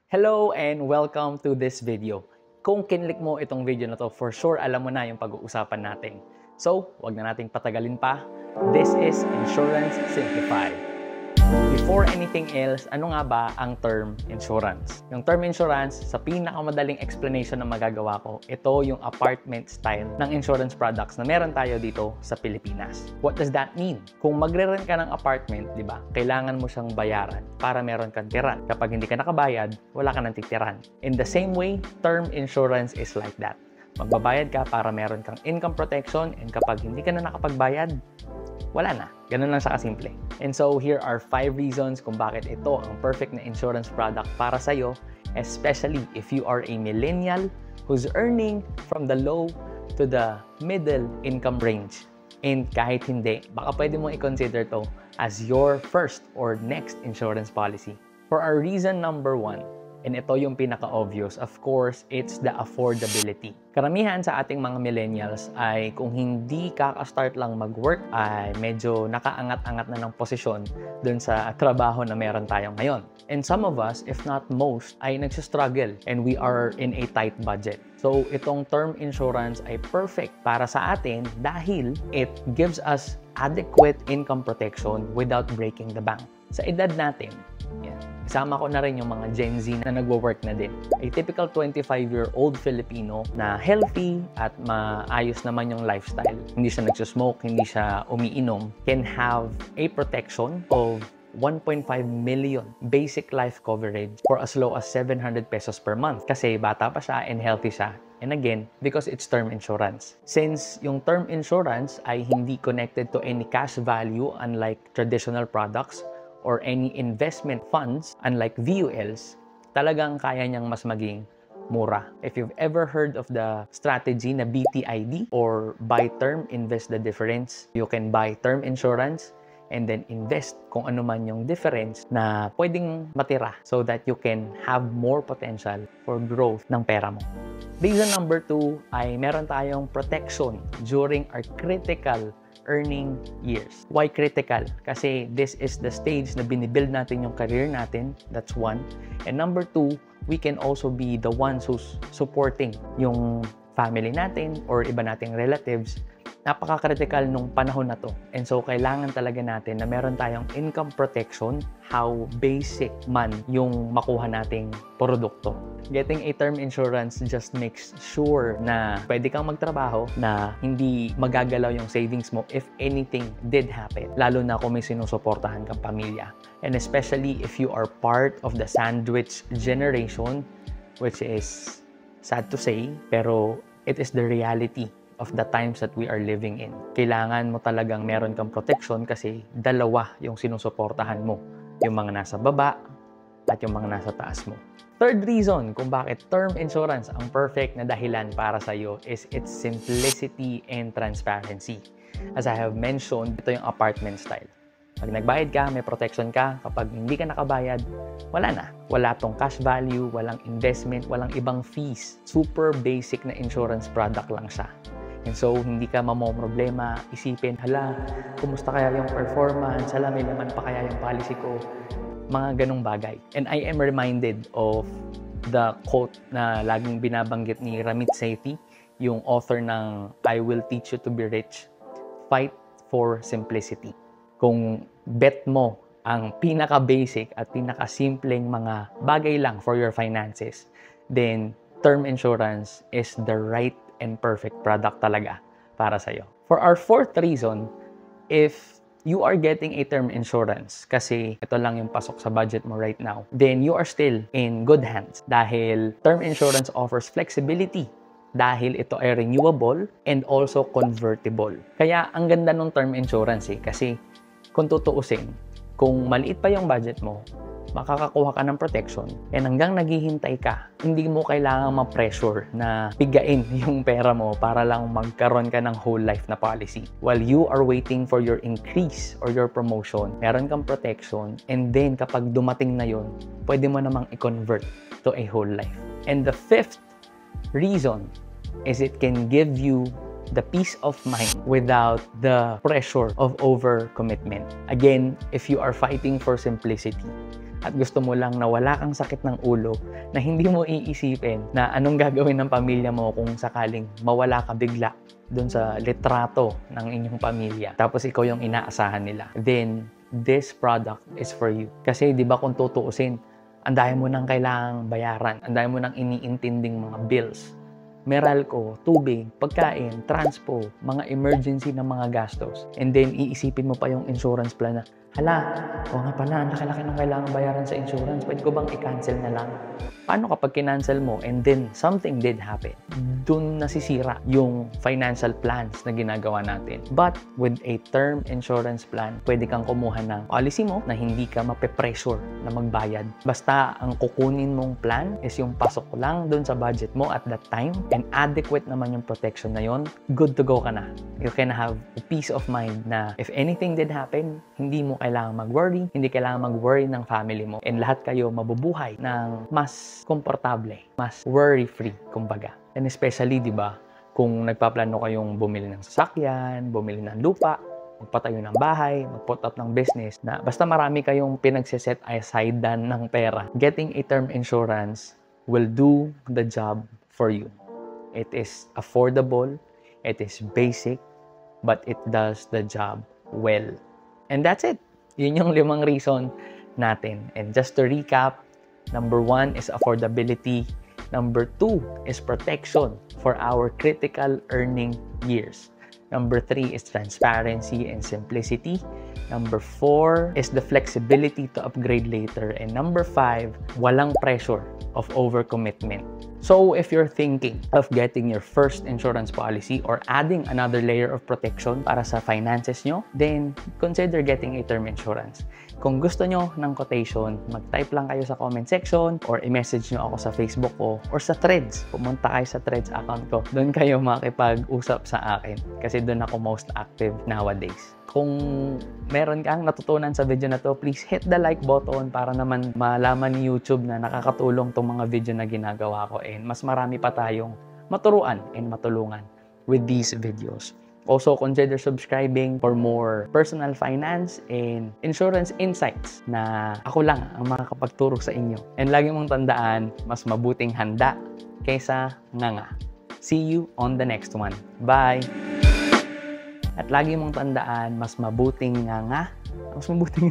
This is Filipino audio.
Hello and welcome to this video. Kung kinlik mo itong video na to, for sure alam mo na yung pag-uusapan natin. So, wag na nating patagalin pa. This is Insurance Simplified. Before anything else, ano nga ba ang term insurance? Yung term insurance, sa pinakamadaling explanation na magagawa ko, ito yung apartment style ng insurance products na meron tayo dito sa Pilipinas. What does that mean? Kung magre-rent ka ng apartment, di ba, kailangan mo siyang bayaran para meron kang tiran. Kapag hindi ka nakabayad, wala ka nang titiran. In the same way, term insurance is like that. Magbabayad ka para meron kang income protection, and kapag hindi ka na nakapagbayad, wala na. Ganun lang siya kasimple. And so, here are 5 reasons kung bakit ito ang perfect na insurance product para sa'yo, especially if you are a millennial who's earning from the low to the middle income range. And kahit hindi, baka pwede mo i-consider to as your first or next insurance policy. For our reason number 1, and ito yung pinaka-obvious, of course, it's the affordability. Karamihan sa ating mga millennials ay kung hindi kaka-start lang mag-work ay medyo nakaangat-angat na ng posisyon dun sa trabaho na meron tayong ngayon. And some of us, if not most, ay nagsistruggle and we are in a tight budget. So, itong term insurance ay perfect para sa atin dahil it gives us adequate income protection without breaking the bank. Sa edad natin, yan. Isama ko na rin yung mga Gen Z na nagwo-work na din. A typical 25-year-old Filipino na healthy at maayos naman yung lifestyle. Hindi siya nagsusmoke, hindi siya umiinom, can have a protection of 1.5 million basic life coverage for as low as 700 pesos per month. Kasi bata pa siya and healthy siya. And again, because it's term insurance. Since yung term insurance ay hindi connected to any cash value unlike traditional products, or any investment funds, unlike VULs, talagang kaya niyang mas maging mura. If you've ever heard of the strategy na BTID or buy term, invest the difference, you can buy term insurance and then invest kung ano man yung difference na pwedeng matira so that you can have more potential for growth ng pera mo. Reason number 2 ay meron tayong protection during our critical earning years. Why critical? Kasi this is the stage na binibuild natin yung career natin. That's 1. And number 2, we can also be the ones who's supporting yung family natin or iba nating relatives. Napaka-critical nung panahon na to. And so, kailangan talaga natin na meron tayong income protection, how basic man yung makuha nating produkto. Getting a term insurance just makes sure na pwede kang magtrabaho, na hindi magagalaw yung savings mo if anything did happen. Lalo na kung may sinusuportahan kang pamilya. And especially if you are part of the sandwich generation, which is sad to say, pero it is the reality of the times that we are living in. Kailangan mo talagang meron kang protection kasi dalawa yung sinusuportahan mo. Yung mga nasa baba at yung mga nasa taas mo. Third reason kung bakit term insurance ang perfect na dahilan para sa iyo is its simplicity and transparency. As I have mentioned, ito yung apartment style. Pag nagbayad ka, may protection ka. Kapag hindi ka nakabayad, wala na. Wala tong cash value, walang investment, walang ibang fees. Super basic na insurance product lang siya. And so, hindi ka mamomroblema, isipin, hala, kumusta kaya yung performance? Hala, may naman pa kaya yung policy ko? Mga ganong bagay. And I am reminded of the quote na laging binabanggit ni Ramit Sethi, yung author ng I Will Teach You to Be Rich, Fight for Simplicity. Kung bet mo ang pinaka-basic at pinaka-simpleng mga bagay lang for your finances, then term insurance is the right and perfect product talaga para sa'yo. For our fourth reason, if you are getting a term insurance kasi ito lang yung pasok sa budget mo right now, then you are still in good hands dahil term insurance offers flexibility dahil ito ay renewable and also convertible. Kaya ang ganda ng term insurance kasi kung tutuusin, kung maliit pa yung budget mo, makakakuha ka ng protection and hanggang naghihintay ka, hindi mo kailangang ma-pressure na pigain yung pera mo para lang magkaroon ka ng whole life na policy. While you are waiting for your increase or your promotion, meron kang protection and then kapag dumating na yun, pwede mo namang i-convert to a whole life. And the fifth reason is it can give you the peace of mind without the pressure of overcommitment. Again, if you are fighting for simplicity, at gusto mo lang na wala kang sakit ng ulo, na hindi mo iisipin na anong gagawin ng pamilya mo kung sakaling mawala ka bigla dun sa litrato ng inyong pamilya, tapos ikaw yung inaasahan nila, then this product is for you. Kasi di ba kung tutuusin, ang dami mo nang kailangang bayaran, ang dami mo nang iniintinding mga bills, Meralco, tubig, pagkain, transpo, mga emergency na mga gastos. And then, iisipin mo pa yung insurance plan na, hala, o nga pala, ang laki-laki ng kailangan bayaran sa insurance, pwede ko bang i-cancel na lang? Paano kapag kinancel mo and then something did happen? Dun nasisira yung financial plans na ginagawa natin. But with a term insurance plan, pwede kang kumuha ng policy mo na hindi ka mape-pressure na magbayad. Basta ang kukunin mong plan is yung pasok lang dun sa budget mo at that time and adequate naman yung protection na yon, good to go ka na. You can have a peace of mind na if anything did happen, hindi mo kailangan mag-worry, hindi kailangan mag-worry ng family mo, and lahat kayo mabubuhay ng mas komportable, mas worry-free, kumbaga. And especially, di ba, kung nagpaplano kayong bumili ng sasakyan, bumili ng lupa, magpatayo ng bahay, mag-put up ng business, na basta marami kayong pinagsiset aside ng pera, getting a term insurance will do the job for you. It is affordable, it is basic, but it does the job well. And that's it. Yun yung 5 reason natin. And just to recap, number 1 is affordability. Number 2 is protection for our critical earning years. Number 3 is transparency and simplicity. Number 4 is the flexibility to upgrade later. And number 5, walang pressure of overcommitment. So if you're thinking of getting your first insurance policy or adding another layer of protection para sa finances nyo, then consider getting a term insurance. Kung gusto nyo ng quotation, mag-type lang kayo sa comment section or i-message nyo ako sa Facebook ko or sa Threads. Pumunta kayo sa Threads account ko. Doon kayo makipag-usap sa akin kasi doon ako most active nowadays. Kung meron kang natutunan sa video na to, please hit the like button para naman malaman ni YouTube na nakakatulong tong mga video na ginagawa ko and mas marami pa tayong maturuan and matulungan with these videos. Also, consider subscribing for more personal finance and insurance insights na ako lang ang makakapagturo sa inyo. And lagi mong tandaan, mas mabuting handa kaysa nganga. See you on the next one. Bye! At lagi mong tandaan, mas mabuting nganga, mas mabuting